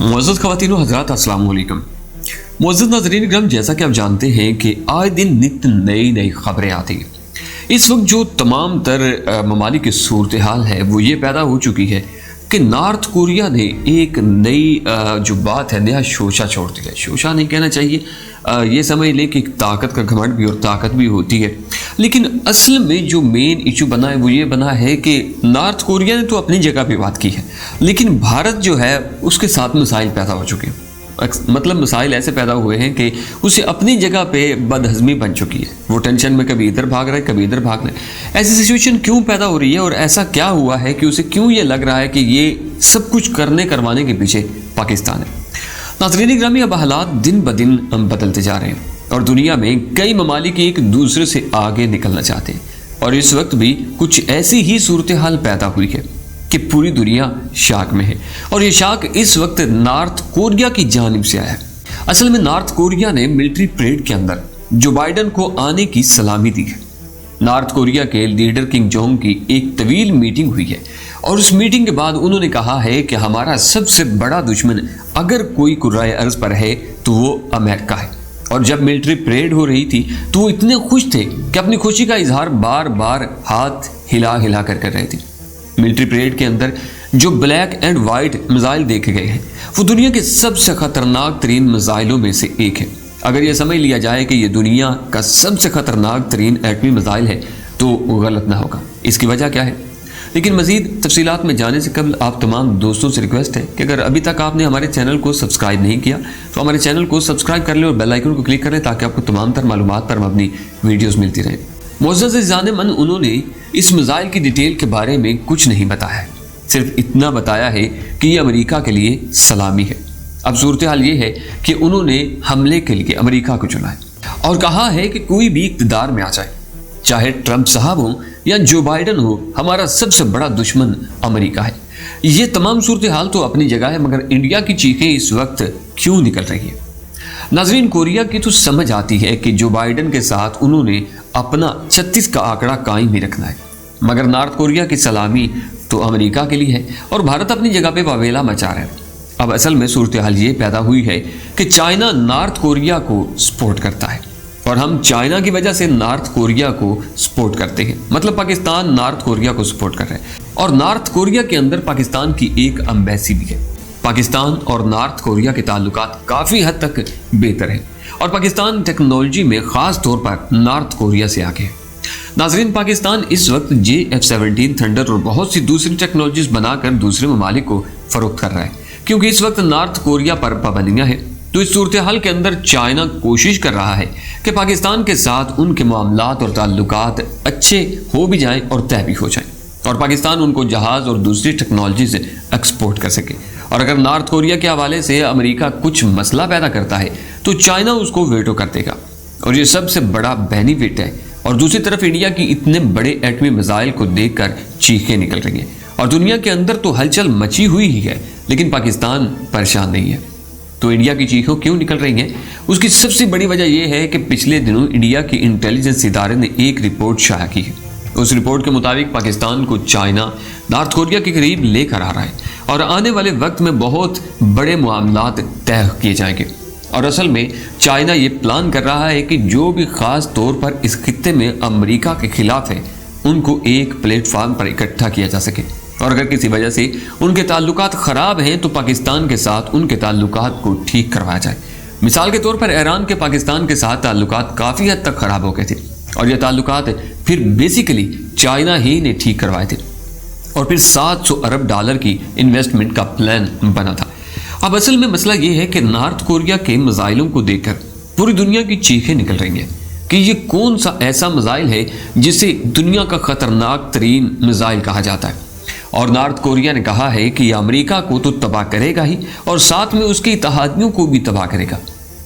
मुअज़्ज़ज़ ख़वातीन व हज़रात, अस्सलामु अलैकुम। मुअज़्ज़ज़ नाज़रीन इकराम, जैसा कि आप जानते हैं कि आए दिन नित नई खबरें आती हैं। इस वक्त जो तमाम तर ममालिक की सूरत हाल है वो ये पैदा हो चुकी है कि नॉर्थ कोरिया ने एक नई जो बात है नया शोशा छोड़ दिया है। शोशा नहीं कहना चाहिए, ये समझ लें कि ताकत का घमंड भी और ताकत भी होती है। लेकिन असल में जो मेन इशू बना है वो ये बना है कि नॉर्थ कोरिया ने तो अपनी जगह पे बात की है, लेकिन भारत जो है उसके साथ मसाइल पैदा हो चुके हैं। मतलब मसाइल ऐसे पैदा हुए हैं कि उसे अपनी जगह पे बदहज़मी बन चुकी है। वो टेंशन में कभी इधर भाग रहा है, कभी इधर भाग रहा है। ऐसी सिचुएशन क्यों पैदा हो रही है और ऐसा क्या हुआ है कि उसे क्यों ये लग रहा है कि ये सब कुछ करवाने के पीछे पाकिस्तान है। नाज़रीन ग्रामी, अब हालात दिन ब दिन बदलते जा रहे हैं और दुनिया में कई ममालिक एक दूसरे से आगे निकलना चाहते हैं और इस वक्त भी कुछ ऐसी ही सूरत हाल पैदा हुई है कि पूरी दुनिया शाक में है और ये शाक इस वक्त नॉर्थ कोरिया की जानिब से आया है। असल में नॉर्थ कोरिया ने मिलिट्री परेड के अंदर जो बाइडन को आने की सलामी दी है। नॉर्थ कोरिया के लीडर किम जोंग की एक तवील मीटिंग हुई है और उस मीटिंग के बाद उन्होंने कहा है कि हमारा सबसे बड़ा दुश्मन अगर कोई कुर्राए अर्ज पर है तो वो अमेरिका है। और जब मिलिट्री परेड हो रही थी तो वो इतने खुश थे कि अपनी खुशी का इजहार बार बार हाथ हिला कर रहे थे। मिलिट्री परेड के अंदर जो ब्लैक एंड वाइट मिसाइल देखे गए हैं वो दुनिया के सबसे खतरनाक तरीन मिसाइलों में से एक है। अगर ये समझ लिया जाए कि ये दुनिया का सबसे खतरनाक तरीन एटमी मिसाइल है तो गलत ना होगा। इसकी वजह क्या है? लेकिन मज़ीद तफसीलात में जाने से कबल आप तमाम दोस्तों से रिक्वेस्ट है कि अगर अभी तक आपने हमारे चैनल को सब्सक्राइब नहीं किया तो हमारे चैनल को सब्सक्राइब कर लें और बेल आइकन को क्लिक करें ताकि आपको तमाम तर मालूमात पर मबनी वीडियोज़ मिलती रहें। मुअज़्ज़ज़ जाने-मन उन्होंने इस मिसाइल की डिटेल के बारे में कुछ नहीं बताया है, सिर्फ इतना बताया है कि ये अमेरिका के लिए सलामी है। अब सूरत हाल ये है कि उन्होंने हमले के लिए अमेरिका को चुना है और कहा है कि कोई भी इक़्तिदार में आ जाए, चाहे ट्रंप साहब हो या जो बाइडन हो, हमारा सबसे बड़ा दुश्मन अमेरिका है। ये तमाम सूरत हाल तो अपनी जगह है, मगर इंडिया की चीखें इस वक्त क्यों निकल रही है? नाज़रीन, कोरिया की तो समझ आती है कि जो बाइडन के साथ उन्होंने अपना 36 का आंकड़ा कायम ही रखना है, मगर नॉर्थ कोरिया की सलामी तो अमेरिका के लिए है और भारत अपनी जगह पे वावेला मचा रहा है। अब असल में सूरत हाल ये पैदा हुई है कि चाइना नॉर्थ कोरिया को सपोर्ट करता है और हम चाइना की वजह से नॉर्थ कोरिया को सपोर्ट करते हैं। मतलब पाकिस्तान नॉर्थ कोरिया को सपोर्ट कर रहा है और नॉर्थ कोरिया के अंदर पाकिस्तान की एक एम्बेसी भी है। पाकिस्तान और नॉर्थ कोरिया के ताल्लुकात काफ़ी हद तक बेहतर हैं और पाकिस्तान टेक्नोलॉजी में ख़ास तौर पर नॉर्थ कोरिया से आगे है। नाज़रीन, पाकिस्तान इस वक्त J-F-17 थंडर और बहुत सी दूसरी टेक्नोलॉजीज बनाकर दूसरे ममालिक को फ़रोख्त कर रहा है, क्योंकि इस वक्त नॉर्थ कोरिया पर पाबंदियाँ हैं। तो इस सूरत हाल के अंदर चाइना कोशिश कर रहा है कि पाकिस्तान के साथ उनके मामलात और ताल्लुकात अच्छे हो भी जाएं और तय भी हो जाएं और पाकिस्तान उनको जहाज़ और दूसरी टेक्नोलॉजी से एक्सपोर्ट कर सके। और अगर नॉर्थ कोरिया के हवाले से अमेरिका कुछ मसला पैदा करता है तो चाइना उसको वेटो कर देगा और ये सबसे बड़ा बेनिफिट है। और दूसरी तरफ इंडिया की इतने बड़े एटमी मिसाइल को देखकर चीखें निकल रही हैं और दुनिया के अंदर तो हलचल मची हुई ही है, लेकिन पाकिस्तान परेशान नहीं है। तो इंडिया की चीखें क्यों निकल रही हैं? उसकी सबसे बड़ी वजह यह है कि पिछले दिनों इंडिया की इंटेलिजेंस इदारे ने एक रिपोर्ट शाया की है। उस रिपोर्ट के मुताबिक पाकिस्तान को चाइना नॉर्थ कोरिया के करीब लेकर आ रहा है और आने वाले वक्त में बहुत बड़े मामलात तय किए जाएंगे। और असल में चाइना ये प्लान कर रहा है कि जो भी ख़ास तौर पर इस खित्ते में अमेरिका के खिलाफ है उनको एक प्लेटफार्म पर इकट्ठा किया जा सके और अगर किसी वजह से उनके ताल्लुकात ख़राब हैं तो पाकिस्तान के साथ उनके ताल्लुकात को ठीक करवाया जाए। मिसाल के तौर पर ईरान के पाकिस्तान के साथ ताल्लुकात काफ़ी हद तक ख़राब हो गए थे और ये ताल्लुकात फिर बेसिकली चाइना ही ने ठीक करवाए थे और फिर 700 अरब डॉलर की इन्वेस्टमेंट का प्लान बना था। अब असल में मसला ये है कि नॉर्थ कोरिया के मिसाइलों को देखकर पूरी दुनिया की चीखें निकल रही हैं कि ये कौन सा ऐसा मिसाइल है जिसे दुनिया का खतरनाक तरीन मिसाइल कहा जाता है। और नॉर्थ कोरिया ने कहा है कि यह अमेरिका को तो तबाह करेगा ही और साथ में उसके इत्तेहादियों को भी तबाह करेगा।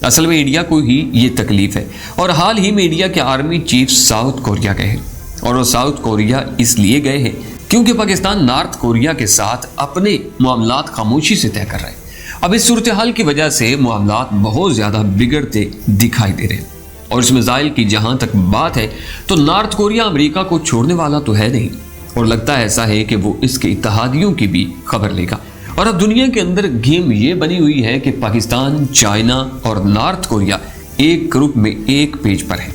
असल में इंडिया को ही ये तकलीफ है और हाल ही में इंडिया के आर्मी चीफ साउथ कोरिया गए हैं और वो साउथ कोरिया इसलिए गए हैं क्योंकि पाकिस्तान नॉर्थ कोरिया के साथ अपने मामलात खामोशी से तय कर रहा है। अब इस सूरत हाल की वजह से मामलात बहुत ज़्यादा बिगड़ते दिखाई दे रहे हैं और इस मिसाइल की जहाँ तक बात है तो नॉर्थ कोरिया अमेरिका को छोड़ने वाला तो है नहीं और लगता है ऐसा है कि वो इसके इत्तेहादियों की भी खबर लेगा اور اب دنیا کے اندر گیم یہ بنی ہوئی ہے کہ پاکستان، چائنا اور نارتھ کوریا ایک گروپ میں ایک پیج پر ہے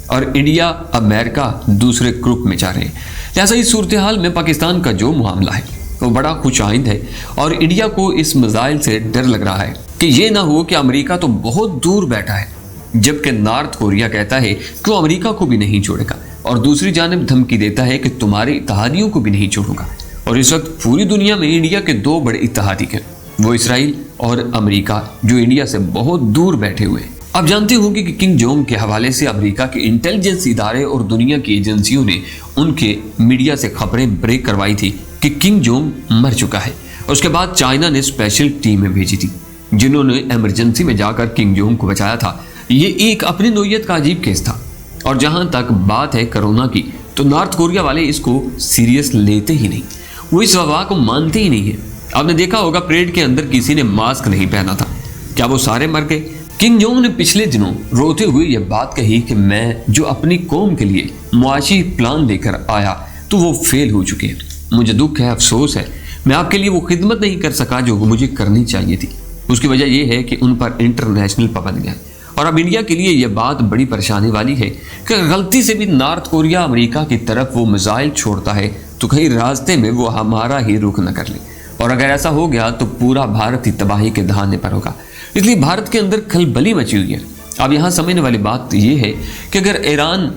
اور انڈیا، امریکہ دوسرے گروپ میں جا رہے ہیں۔ لہٰذا اس صورتحال میں پاکستان کا جو معاملہ ہے وہ بڑا خوش آئند ہے اور انڈیا کو اس میزائل سے ڈر لگ رہا ہے کہ یہ نہ ہو کہ امریکہ تو بہت دور بیٹھا ہے، جبکہ نارتھ کوریا کہتا ہے کہ وہ امریکہ کو بھی نہیں چھوڑے گا اور دوسری جانب دھمکی دیتا ہے کہ تمہارے اتحادیوں کو بھی نہیں چھوڑوں گا۔ اور اس وقت پوری دنیا میں انڈیا کے دو بڑے اتحادی ہیں، وہ اسرائیل اور امریکہ، جو انڈیا سے بہت دور بیٹھے ہوئے ہیں۔ آپ جانتے ہوں گے کہ کنگ جونگ کے حوالے سے امریکہ کے انٹیلیجنس ادارے اور دنیا کی ایجنسیوں نے ان کے میڈیا سے خبریں بریک کروائی تھی کہ کنگ جونگ مر چکا ہے۔ اس کے بعد چائنا نے اسپیشل ٹیمیں بھیجی تھی جنہوں نے ایمرجنسی میں جا کر کنگ جونگ کو بچایا تھا۔ یہ ایک اپنی نوعیت کا عجیب کیس تھا، اور جہاں تک بات ہے کرونا کی تو نارتھ کوریا والے اس کو سیریس لیتے ہی نہیں، وہ اس وبا کو مانتے ہی نہیں ہیں۔ آپ نے دیکھا ہوگا پریڈ کے اندر کسی نے ماسک نہیں پہنا تھا، کیا وہ سارے مر گئے؟ کنگ جونگ نے پچھلے دنوں روتے ہوئے یہ بات کہی کہ میں جو اپنی قوم کے لیے معاشی پلان لے کر آیا تو وہ فیل ہو چکے ہیں۔ مجھے دکھ ہے، افسوس ہے، میں آپ کے لیے وہ خدمت نہیں کر سکا جو مجھے کرنی چاہیے تھی۔ اس کی وجہ یہ ہے کہ ان پر انٹرنیشنل پابندیاں ہیں، اور اب انڈیا کے لیے یہ بات بڑی پریشانی والی ہے کہ غلطی سے بھی نارتھ کوریا امریکہ کی طرف وہ میزائل چھوڑتا ہے تو کہیں راستے میں وہ ہمارا ہی رخ نہ کر لے، اور اگر ایسا ہو گیا تو پورا بھارت ہی تباہی کے دہانے پر ہوگا۔ اس لیے بھارت کے اندر کھلبلی مچی ہوئی ہے۔ اب یہاں سمجھنے والی بات یہ ہے کہ اگر ایران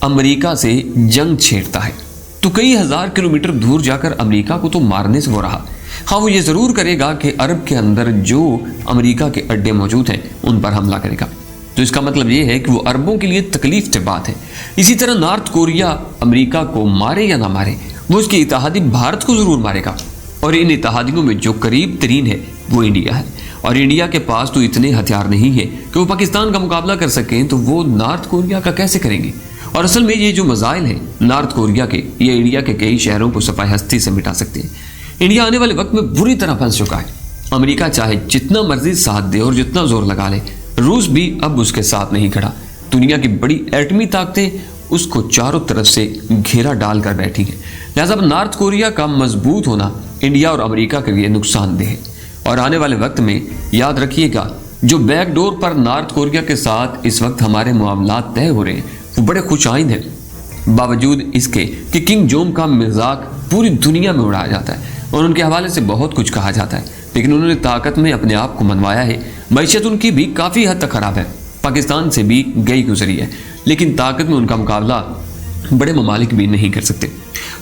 امریکہ سے جنگ چھیڑتا ہے تو کئی ہزار کلومیٹر دور جا کر امریکہ کو تو مارنے سے ہو رہا، ہاں وہ یہ ضرور کرے گا کہ عرب کے اندر جو امریکہ کے اڈے موجود ہیں ان پر حملہ کرے گا، تو اس کا مطلب یہ ہے کہ وہ عربوں کے لیے تکلیف دہ بات ہے۔ اسی طرح نارتھ کوریا امریکہ کو مارے یا نہ مارے، وہ اس کے اتحادی بھارت کو ضرور مارے گا، اور ان اتحادیوں میں جو قریب ترین ہے وہ انڈیا ہے، اور انڈیا کے پاس تو اتنے ہتھیار نہیں ہیں کہ وہ پاکستان کا مقابلہ کر سکیں، تو وہ نارتھ کوریا کا کیسے کریں گے؟ اور اصل میں یہ جو میزائل ہیں نارتھ کوریا کے، یہ انڈیا کے کئی شہروں کو صفحہ ہستی سے مٹا سکتے ہیں۔ انڈیا آنے والے وقت میں بری طرح پھنس چکا ہے۔ امریکہ چاہے جتنا مرضی ساتھ دے اور جتنا زور لگا لے، روس بھی اب اس کے ساتھ نہیں کھڑا۔ دنیا کی بڑی ایٹمی طاقتیں اس کو چاروں طرف سے گھیرا ڈال کر بیٹھی ہیں، لہذا اب نارتھ کوریا کا مضبوط ہونا انڈیا اور امریکہ کے لیے نقصان دہ ہے۔ اور آنے والے وقت میں یاد رکھیے گا، جو بیک ڈور پر نارتھ کوریا کے ساتھ اس وقت ہمارے معاملات طے ہو رہے ہیں وہ بڑے خوش آئند ہیں، باوجود اس کے کہ کنگ جونگ کا مذاق پوری دنیا میں اڑایا جاتا ہے اور ان کے حوالے سے بہت کچھ کہا جاتا ہے، لیکن انہوں نے طاقت میں اپنے آپ کو منوایا ہے۔ معیشت ان کی بھی کافی حد تک خراب ہے، پاکستان سے بھی گئی گزری ہے، لیکن طاقت میں ان کا مقابلہ بڑے ممالک بھی نہیں کر سکتے۔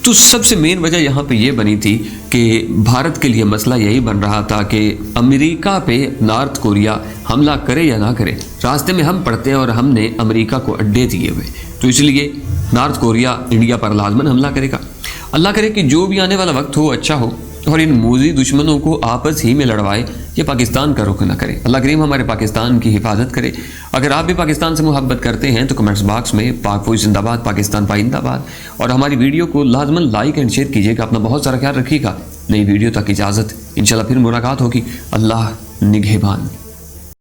تو سب سے مین وجہ یہاں پہ یہ بنی تھی کہ بھارت کے لیے مسئلہ یہی بن رہا تھا کہ امریکہ پہ نارتھ کوریا حملہ کرے یا نہ کرے، راستے میں ہم پڑتے ہیں اور ہم نے امریکہ کو اڈے دیے ہوئے، تو اس لیے نارتھ کوریا انڈیا پر لازماً حملہ کرے گا۔ اللہ کرے کہ جو بھی آنے والا وقت ہو اچھا ہو اور ان موذی دشمنوں کو آپس ہی میں لڑوائے، یہ پاکستان کا رخ نہ کرے۔ اللہ کریم ہمارے پاکستان کی حفاظت کرے۔ اگر آپ بھی پاکستان سے محبت کرتے ہیں تو کمنٹس باکس میں پاک فوج زندہ باد، پاکستان پائندہ باد، اور ہماری ویڈیو کو لازماً لائک اینڈ شیئر کیجیے گا۔ اپنا بہت سارا خیال رکھیے گا۔ نئی ویڈیو تک اجازت، انشاءاللہ پھر ملاقات ہوگی۔ اللہ نگہبان۔